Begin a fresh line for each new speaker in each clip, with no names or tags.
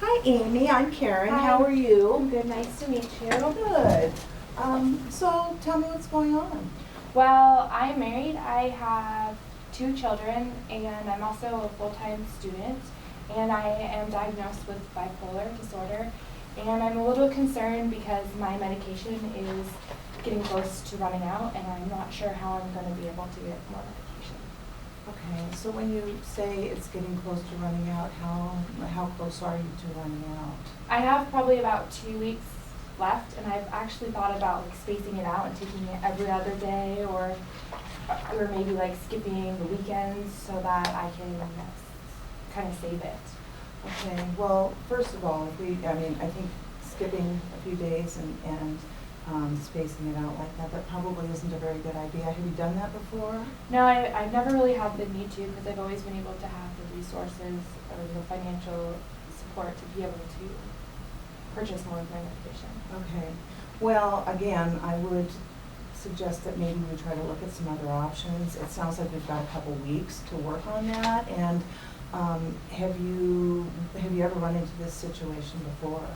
Hi, Amy. I'm Karen.
Hi.
How are you?
I'm good. Nice to meet you.
Good. So tell me what's going on.
Well, I'm married. I have 2 children, and I'm also a full-time student. And I am diagnosed with bipolar disorder. And I'm a little concerned because my medication is getting close to running out, and I'm not sure how I'm going to be able to get more medication.
Okay. So when you say it's getting close to running out, how close are you to running out?
I have probably about 2 weeks left, and I've actually thought about like spacing it out and taking it every other day, or maybe like skipping the weekends so that I can kind of save it.
Okay. Well, first of all, I think skipping a few days and spacing it out like that probably isn't a very good idea. Have you done that before?
No, I've never really had the need to, because I've always been able to have the resources or the financial support to be able to purchase more of my medication.
Okay. Well, again, I would suggest that maybe we try to look at some other options. It sounds like we've got a couple weeks to work on that. And have you ever run into this situation before?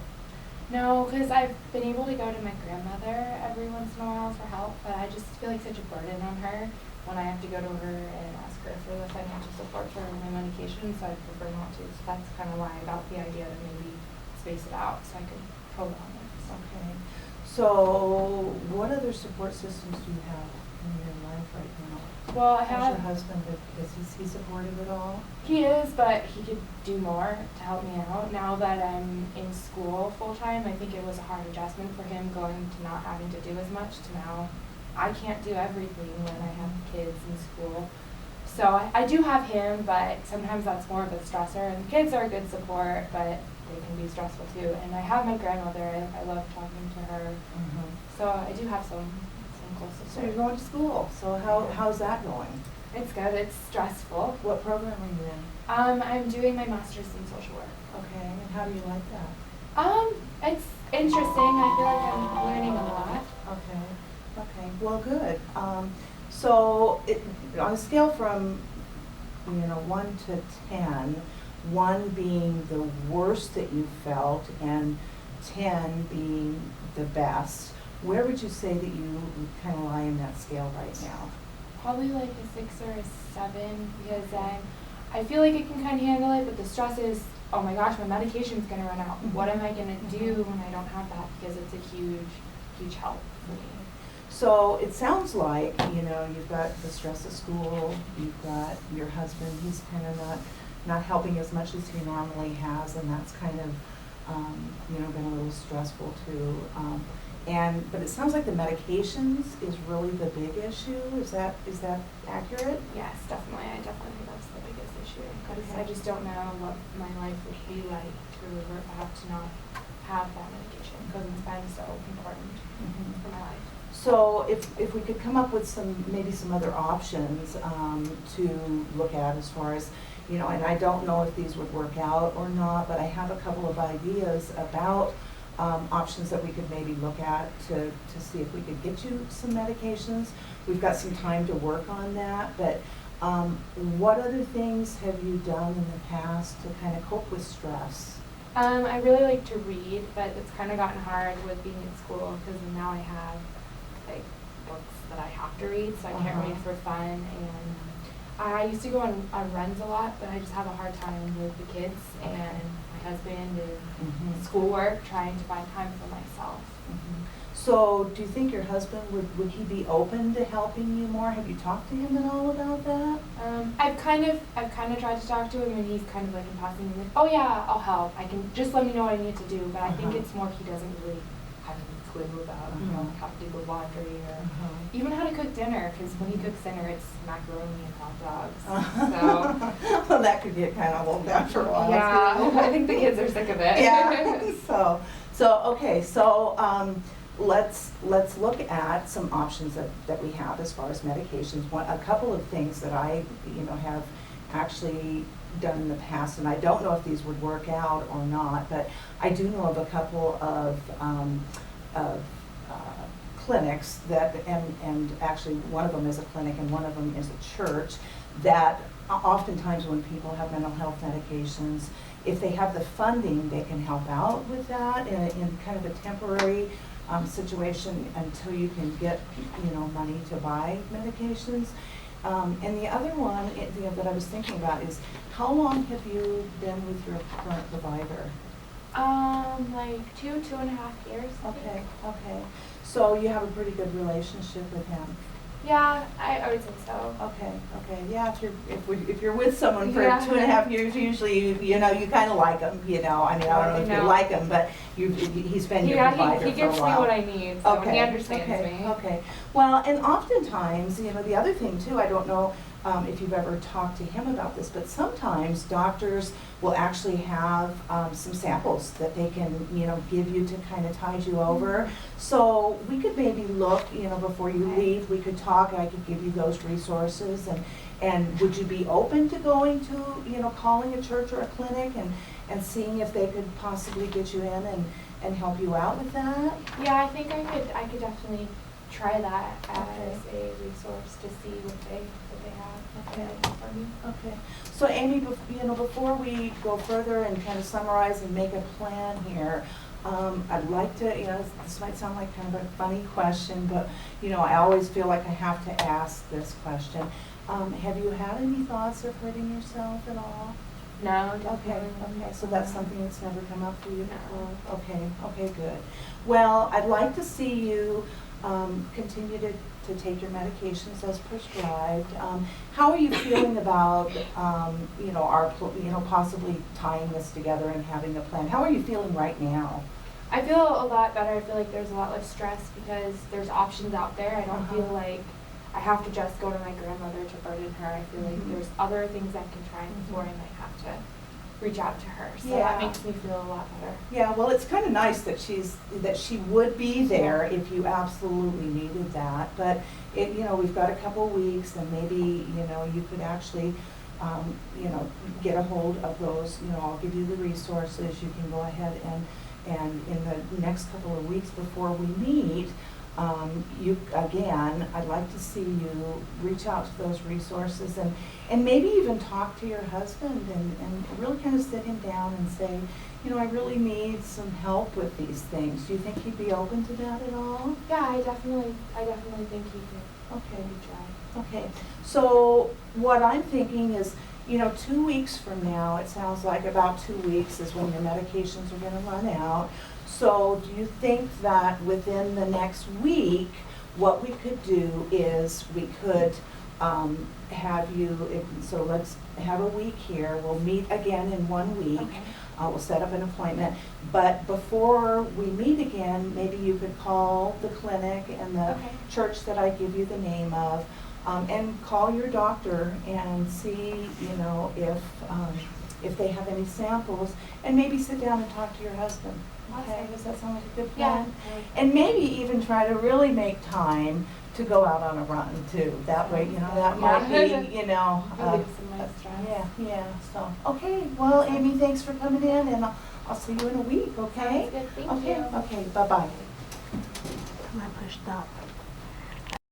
No, because I've been able to go to my grandmother every once in a while for help, but I just feel like such a burden on her when I have to go to her and ask her for the financial support for my medication, so I prefer not to. So that's kind of why I got the idea to maybe space it out so I could prolong it.
Okay. So what other support systems do you have in your life right now?
Well, I
How's your
have.
husband? Is he supportive at all?
He is, but he could do more to help me out. Now that I'm in school full time, I think it was a hard adjustment for him going to not having to do as much to now I can't do everything when I have kids in school. So I do have him, but sometimes that's more of a stressor. And kids are a good support, but they can be stressful too. And I have my grandmother. I love talking to her.
Mm-hmm.
So I do have some close support.
So you're going to school. So how's that going?
It's good. It's stressful.
What program are you in?
I'm doing my master's in social work.
Okay, and how do you like that?
It's interesting. I feel like I'm learning a lot.
Okay, well, good. So on a scale from 1 to 10, 1 being the worst that you felt and 10 being the best, where would you say that you kind of lie in that scale right now?
Probably like a 6 or a 7, because I feel like I can kind of handle it, but the stress is, oh my gosh, my medication's going to run out.
Mm-hmm.
What am I going to do when I don't have that? Because it's a huge help for me.
So it sounds like, you've got the stress of school, you've got your husband, he's kind of not helping as much as he normally has, and that's kind of, been a little stressful too. But it sounds like the medications is really the big issue. Is that accurate?
Yes, definitely. I definitely think that's the biggest issue. Because
Okay.
I just don't know what my life would be like to have to not have that medication, because it's been so important for my life.
So if we could come up with maybe some other options to look at as far as, and I don't know if these would work out or not, but I have a couple of ideas about options that we could maybe look at to see if we could get you some medications. We've got some time to work on that, but what other things have you done in the past to kind of cope with stress?
I really like to read, but it's kind of gotten hard with being in school, because now I have like books that I have to read, so I can't read for fun. And I used to go on runs a lot, but I just have a hard time with the kids and my husband and schoolwork, trying to find time for myself.
So do you think your husband would he be open to helping you more? Have you talked to him at all about that?
I've kind of tried to talk to him, and he's kind of like in passing, like, oh yeah, I'll help. I can just let me know what I need to do. But I think it's more he doesn't really have any clue about how to do the laundry or even how to cook dinner. Because when he cooks dinner, it's macaroni and hot dogs. So
Well, that could get kind of old after a while.
yeah,
too.
I think the kids are sick of it.
Yeah. Okay. Let's look at some options that we have as far as medications. A couple of things that I have actually done in the past, and I don't know if these would work out or not, but I do know of a couple of clinics that, and actually one of them is a clinic and one of them is a church, that oftentimes when people have mental health medications, if they have the funding, they can help out with that in kind of a temporary situation until you can get, money to buy medications. And the other one that I was thinking about is, how long have you been with your current provider?
Like 2.5 years.
Okay. So you have a pretty good relationship with him?
Yeah, I would say so.
Okay, yeah, if you're with someone for
Yeah.
2.5 years, usually, you kind of like them, I don't know if you like him, but he's been your provider
he
for a
gives me
while.
what I need, so he understands me.
Okay, well, and oftentimes, the other thing too, I don't know if you've ever talked to him about this, but sometimes doctors will actually have some samples that they can, give you to kind of tide you over. So we could maybe look, before you leave, we could talk, I could give you those resources, and would you be open to going to, calling a church or a clinic and seeing if they could possibly get you in and help you out with that?
Yeah, I think I could definitely try that as a resource to see what they have for me.
Okay. So Amy, before we go further and kind of summarize and make a plan here, I'd like to, this might sound like kind of a funny question, but, I always feel like I have to ask this question. Have you had any thoughts of hurting yourself at all?
No, definitely.
Okay, so that's something that's never come up for you
No.
before? Okay, good. Well, I'd like to see you continue to take your medications as prescribed. How are you feeling about, possibly tying this together and having a plan? How are you feeling right now?
I feel a lot better. I feel like there's a lot less stress because there's options out there. I don't feel like I have to just go to my grandmother to burden her. I feel like there's other things I can try before I might have to reach out to her. So that makes me feel a lot better.
Yeah, well, it's kind of nice that she would be there if you absolutely needed that. But we've got a couple weeks, and maybe you could actually get a hold of those. I'll give you the resources. You can go ahead and in the next couple of weeks before we meet, I'd like to see you reach out to those resources and maybe even talk to your husband and really kind of sit him down and say, I really need some help with these things. Do you think he'd be open to that at all?
Yeah, I definitely think he could.
Okay.
Try.
Okay. So what I'm thinking is, 2 weeks from now, it sounds like about 2 weeks is when your medications are going to run out. So do you think that within the next week, what we could do is we could have you, so let's have a week here. We'll meet again in 1 week.
Okay.
We'll set up an appointment. But before we meet again, maybe you could call the clinic and the church that I give you the name of, and call your doctor and see, if they have any samples, and maybe sit down and talk to your husband. Okay, does that sound like a good plan?
Yeah.
And maybe even try to really make time to go out on a run too. That way, that might be,
Relieve some of my stress.
Yeah, so, okay, well, Amy, thanks for coming in, and I'll see you in a week, okay?
Sounds good. Thank you.
Okay, bye-bye.
I push stop.